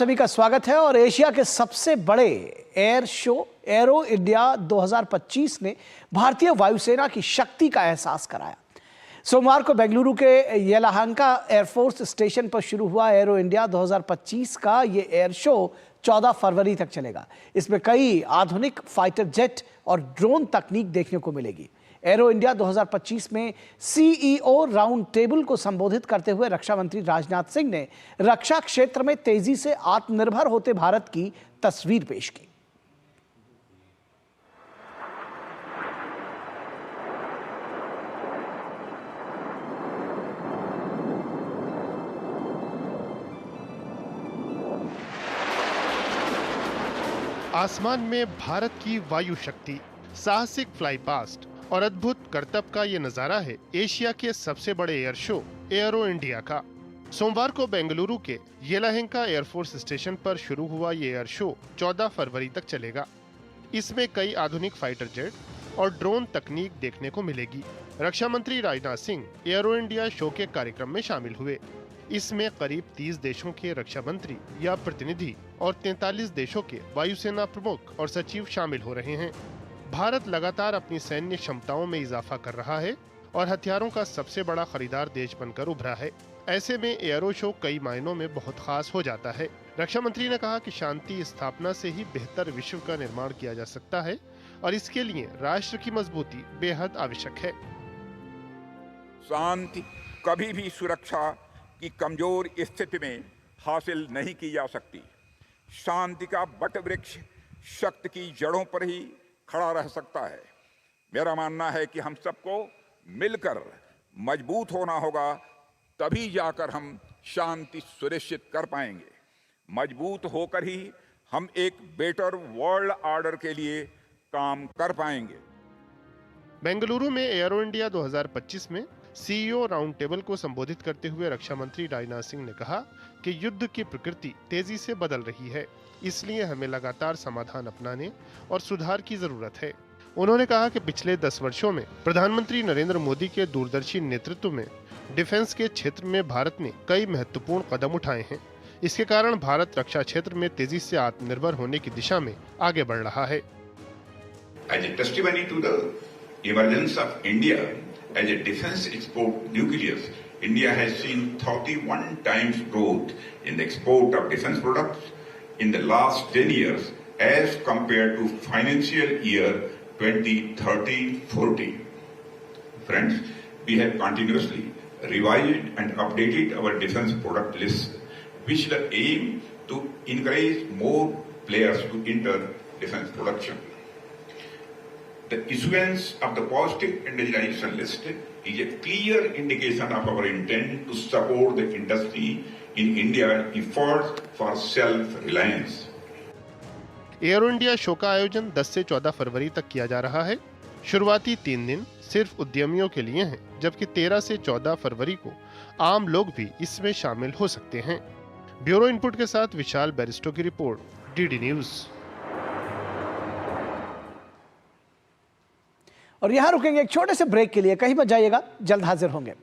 सभी का स्वागत है। और एशिया के सबसे बड़े एयर शो एरो इंडिया 2025 ने भारतीय वायुसेना की शक्ति का एहसास कराया। सोमवार को बेंगलुरु के येलाहंका एयरफोर्स स्टेशन पर शुरू हुआ एरो इंडिया 2025 का ये एयर शो 14 फरवरी तक चलेगा। इसमें कई आधुनिक फाइटर जेट और ड्रोन तकनीक देखने को मिलेगी। एरो इंडिया 2025 में सीईओ राउंड टेबल को संबोधित करते हुए रक्षा मंत्री राजनाथ सिंह ने रक्षा क्षेत्र में तेजी से आत्मनिर्भर होते भारत की तस्वीर पेश की। आसमान में भारत की वायु शक्ति, साहसिक फ्लाई पास्ट और अद्भुत करतब का ये नजारा है एशिया के सबसे बड़े एयर शो एरो इंडिया का। सोमवार को बेंगलुरु के येलाहंका एयरफोर्स स्टेशन पर शुरू हुआ ये एयर शो 14 फरवरी तक चलेगा। इसमें कई आधुनिक फाइटर जेट और ड्रोन तकनीक देखने को मिलेगी। रक्षा मंत्री Rajnath Singh arrow India show के कार्यक्रम में शामिल हुए। इसमें करीब 30 देशों के रक्षा मंत्री या प्रतिनिधि और 43 देशों के वायुसेना प्रमुख और सचिव शामिल हो रहे हैं। भारत लगातार अपनी सैन्य क्षमताओं में इजाफा कर रहा है और हथियारों का सबसे बड़ा खरीदार देश बनकर उभरा है। ऐसे में एरो शो कई मायनों में बहुत खास हो जाता है। रक्षा मंत्री ने कहा कि शांति स्थापना से ही बेहतर विश्व का निर्माण किया जा सकता है और इसके लिए राष्ट्र की मजबूती बेहद आवश्यक है। शांति कभी भी सुरक्षा की कमजोर स्थिति में हासिल नहीं की जा सकती। शांति का बट वृक्ष शक्ति की जड़ों पर ही खड़ा रह सकता है। मेरा मानना है कि हम सबको मिलकर मजबूत होना होगा, तभी जाकर हम शांति सुनिश्चित कर पाएंगे। मजबूत होकर ही हम एक बेटर वर्ल्ड ऑर्डर के लिए काम कर पाएंगे। बेंगलुरु में एरो इंडिया 2025 में सीईओ राउंड टेबल को संबोधित करते हुए रक्षा मंत्री राजनाथ सिंह ने कहा कि युद्ध की प्रकृति तेजी से बदल रही है, इसलिए हमें लगातार समाधान अपनाने और सुधार की जरूरत है। उन्होंने कहा कि पिछले 10 वर्षों में प्रधानमंत्री नरेंद्र मोदी के दूरदर्शी नेतृत्व में डिफेंस के क्षेत्र में भारत ने कई महत्वपूर्ण कदम उठाए हैं। इसके कारण भारत रक्षा क्षेत्र में तेजी से आत्मनिर्भर होने की दिशा में आगे बढ़ रहा है। As a testimony to the emergence of India as a defense export nucleus, India has seen 31 times growth in the export of defense products in the last 10 years as compared to financial year 2013-14. Friends, we have continuously revised and updated our defense product list, which the aim to encourage more players to enter defense production. The issuance of the positive indigenization list is a clear indication of our intent to support the industry in India's efforts for self-reliance. Arrow India show का आयोजन 10 से 14 फरवरी तक किया जा रहा है। शुरुआती 3 दिन सिर्फ उद्यमियों के लिए हैं, जबकि 13 से 14 फरवरी को आम लोग भी इसमें शामिल हो सकते हैं। ब्यूरो इनपुट के साथ विशाल बैरिस्टो की रिपोर्ट, डीडी न्यूज। और यहां रुकेंगे एक छोटे से ब्रेक के लिए। कहीं मत जाइएगा, जल्द हाजिर होंगे।